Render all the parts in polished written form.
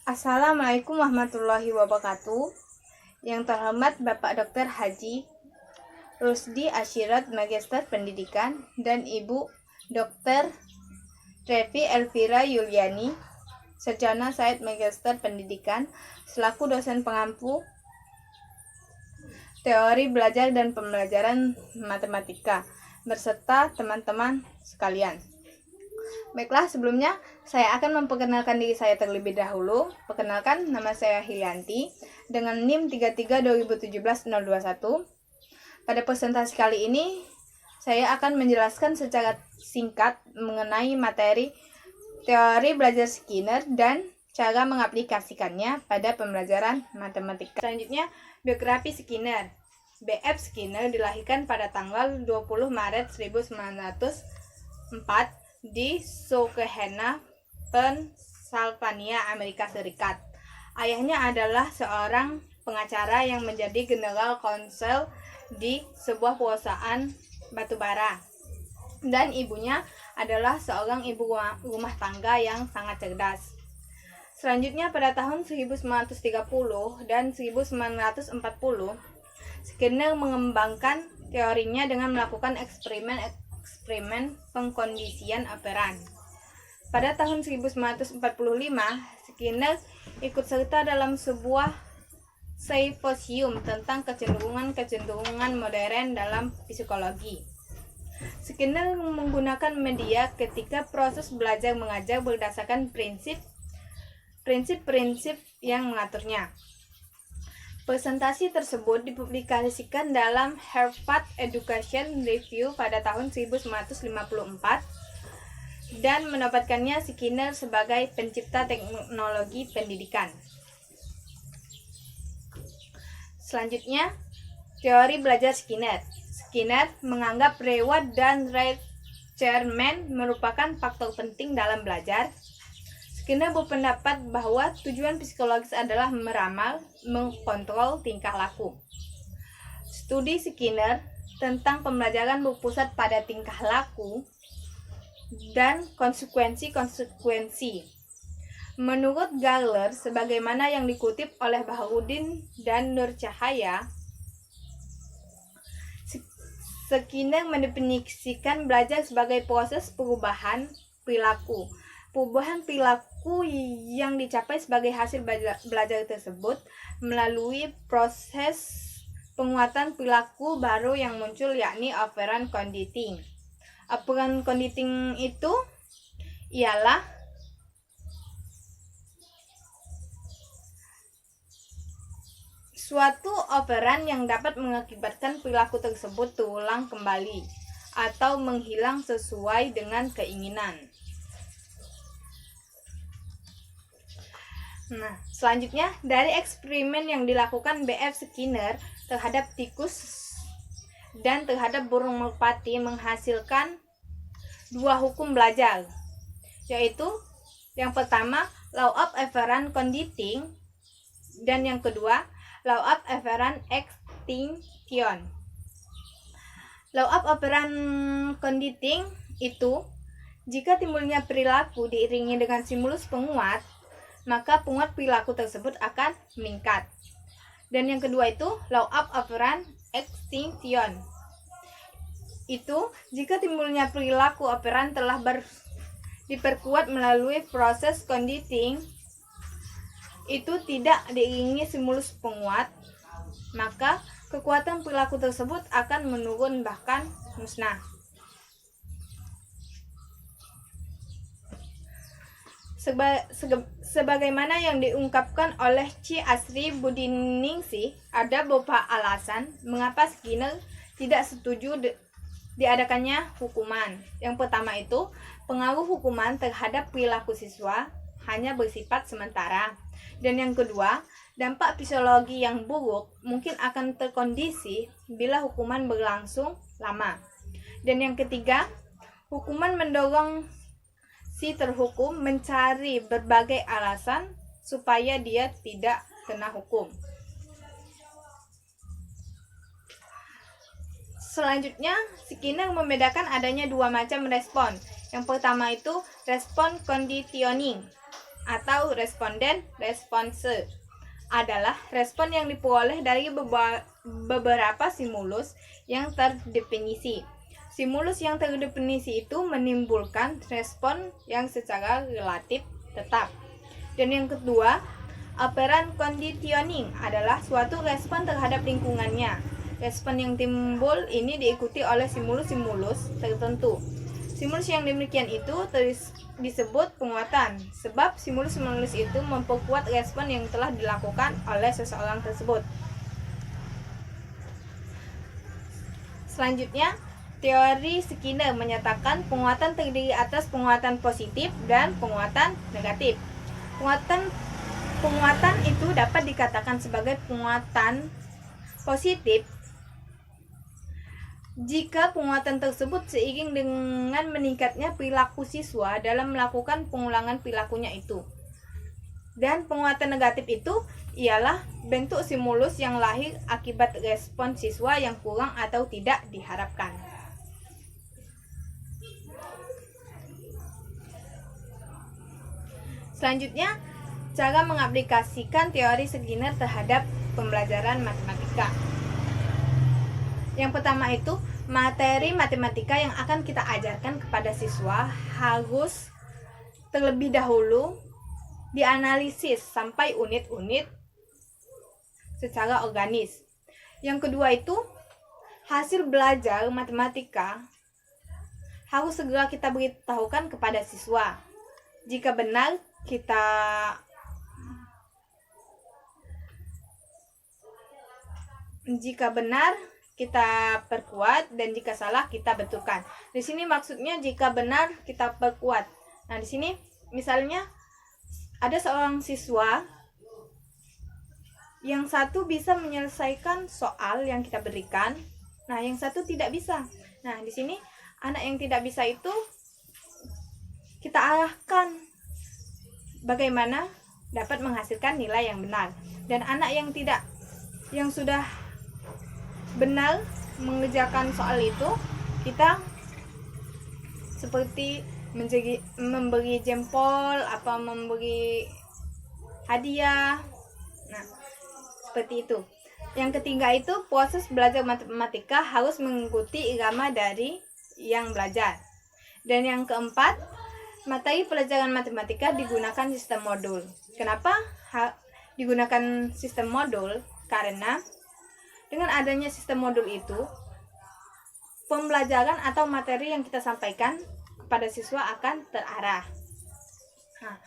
Assalamualaikum warahmatullahi wabarakatuh. Yang terhormat Bapak Dr. Haji Rusdi Ashirat, Magister Pendidikan, dan Ibu Dr. Trevi Elvira Yuliani, Sarjana Said Magister Pendidikan, selaku dosen pengampu teori belajar dan pembelajaran matematika, berserta teman-teman sekalian. Baiklah, sebelumnya saya akan memperkenalkan diri saya terlebih dahulu. Perkenalkan, nama saya Hilyanti dengan NIM 332017-021. Pada presentasi kali ini, saya akan menjelaskan secara singkat mengenai materi teori belajar Skinner dan cara mengaplikasikannya pada pembelajaran matematika. Selanjutnya, biografi Skinner. B.F. Skinner dilahirkan pada tanggal 20 Maret 1904 di Susquehanna, Pennsylvania, Amerika Serikat. Ayahnya adalah seorang pengacara yang menjadi general counsel di sebuah perusahaan batubara, dan ibunya adalah seorang ibu rumah tangga yang sangat cerdas. Selanjutnya, pada tahun 1930 dan 1940, Skinner mengembangkan teorinya dengan melakukan eksperimen pengkondisian operan. Pada tahun 1945, Skinner ikut serta dalam sebuah simposium tentang kecenderungan modern dalam psikologi. Skinner menggunakan media ketika proses belajar mengajar berdasarkan prinsip-prinsip yang mengaturnya. Presentasi tersebut dipublikasikan dalam Harvard Education Review pada tahun 1954 dan mendapatkannya Skinner sebagai pencipta teknologi pendidikan. Selanjutnya, teori belajar Skinner. Skinner menganggap reward dan requirement merupakan faktor penting dalam belajar. Skinner berpendapat bahwa tujuan psikologis adalah meramal, mengkontrol tingkah laku. Studi Skinner tentang pembelajaran berpusat pada tingkah laku dan konsekuensi. Menurut Garler, sebagaimana yang dikutip oleh Baharudin dan Nur Cahaya, Skinner mendefinisikan belajar sebagai proses perubahan perilaku. Perubahan perilaku yang dicapai sebagai hasil belajar tersebut melalui proses penguatan perilaku baru yang muncul, yakni operant conditioning. Operant conditioning itu ialah suatu operan yang dapat mengakibatkan perilaku tersebut terulang kembali atau menghilang sesuai dengan keinginan. Nah, selanjutnya, dari eksperimen yang dilakukan B.F. Skinner terhadap tikus dan terhadap burung merpati menghasilkan dua hukum belajar, yaitu yang pertama, law of operant conditioning, dan yang kedua, law of operant extinction. Law of operant conditioning itu, jika timbulnya perilaku diiringi dengan stimulus penguat, maka penguat perilaku tersebut akan meningkat. Dan yang kedua itu law of operant extinction. Itu jika timbulnya perilaku operan telah diperkuat melalui proses conditioning itu tidak diiringi stimulus penguat, maka kekuatan perilaku tersebut akan menurun bahkan musnah. Sebagaimana yang diungkapkan oleh Chi Asri Budiningsih, ada beberapa alasan mengapa Skinner tidak setuju diadakannya hukuman. Yang pertama itu, pengaruh hukuman terhadap perilaku siswa hanya bersifat sementara. Dan yang kedua, dampak fisiologi yang buruk mungkin akan terkondisi bila hukuman berlangsung lama. Dan yang ketiga, hukuman mendorong si terhukum mencari berbagai alasan supaya dia tidak kena hukum. Selanjutnya, Skinner membedakan adanya dua macam respon. Yang pertama itu respon conditioning. atau responden response adalah respon yang diperoleh dari beberapa stimulus yang terdefinisi. Stimulus yang terdefinisi itu menimbulkan respon yang secara relatif tetap. Dan yang kedua, operan conditioning adalah suatu respon terhadap lingkungannya. Respon yang timbul ini diikuti oleh stimulus-stimulus tertentu. Stimulus yang demikian itu disebut penguatan, sebab stimulus-stimulus itu memperkuat respon yang telah dilakukan oleh seseorang tersebut. Selanjutnya, teori Skinner menyatakan penguatan terdiri atas penguatan positif dan penguatan negatif. Penguatan itu dapat dikatakan sebagai penguatan positif jika penguatan tersebut seiring dengan meningkatnya perilaku siswa dalam melakukan pengulangan perilakunya itu. Dan penguatan negatif itu ialah bentuk stimulus yang lahir akibat respon siswa yang kurang atau tidak diharapkan. Selanjutnya, cara mengaplikasikan teori Skinner terhadap pembelajaran matematika. Yang pertama itu, materi matematika yang akan kita ajarkan kepada siswa harus terlebih dahulu dianalisis sampai unit-unit secara organis. Yang kedua itu, hasil belajar matematika harus segera kita beritahukan kepada siswa. Jika benar, kita perkuat, dan jika salah kita betulkan. Di sini maksudnya jika benar kita perkuat. Nah, di sini misalnya ada seorang siswa yang satu bisa menyelesaikan soal yang kita berikan, nah yang satu tidak bisa. Nah, di sini anak yang tidak bisa itu kita arahkan bagaimana dapat menghasilkan nilai yang benar. Dan anak yang sudah benar mengerjakan soal itu, kita seperti memberi jempol, memberi hadiah. Nah, seperti itu. Yang ketiga itu, proses belajar matematika harus mengikuti irama dari yang belajar. Dan yang keempat, materi pelajaran matematika digunakan sistem modul. Kenapa digunakan sistem modul? Karena dengan adanya sistem modul itu, pembelajaran atau materi yang kita sampaikan kepada siswa akan terarah. Nah,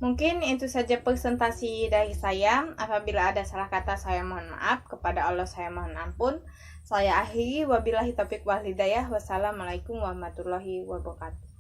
mungkin itu saja presentasi dari saya. Apabila ada salah kata, saya mohon maaf. Kepada Allah saya mohon ampun. Saya akhiri, wabillahi taufiq wal hidayah. Wassalamualaikum warahmatullahi wabarakatuh.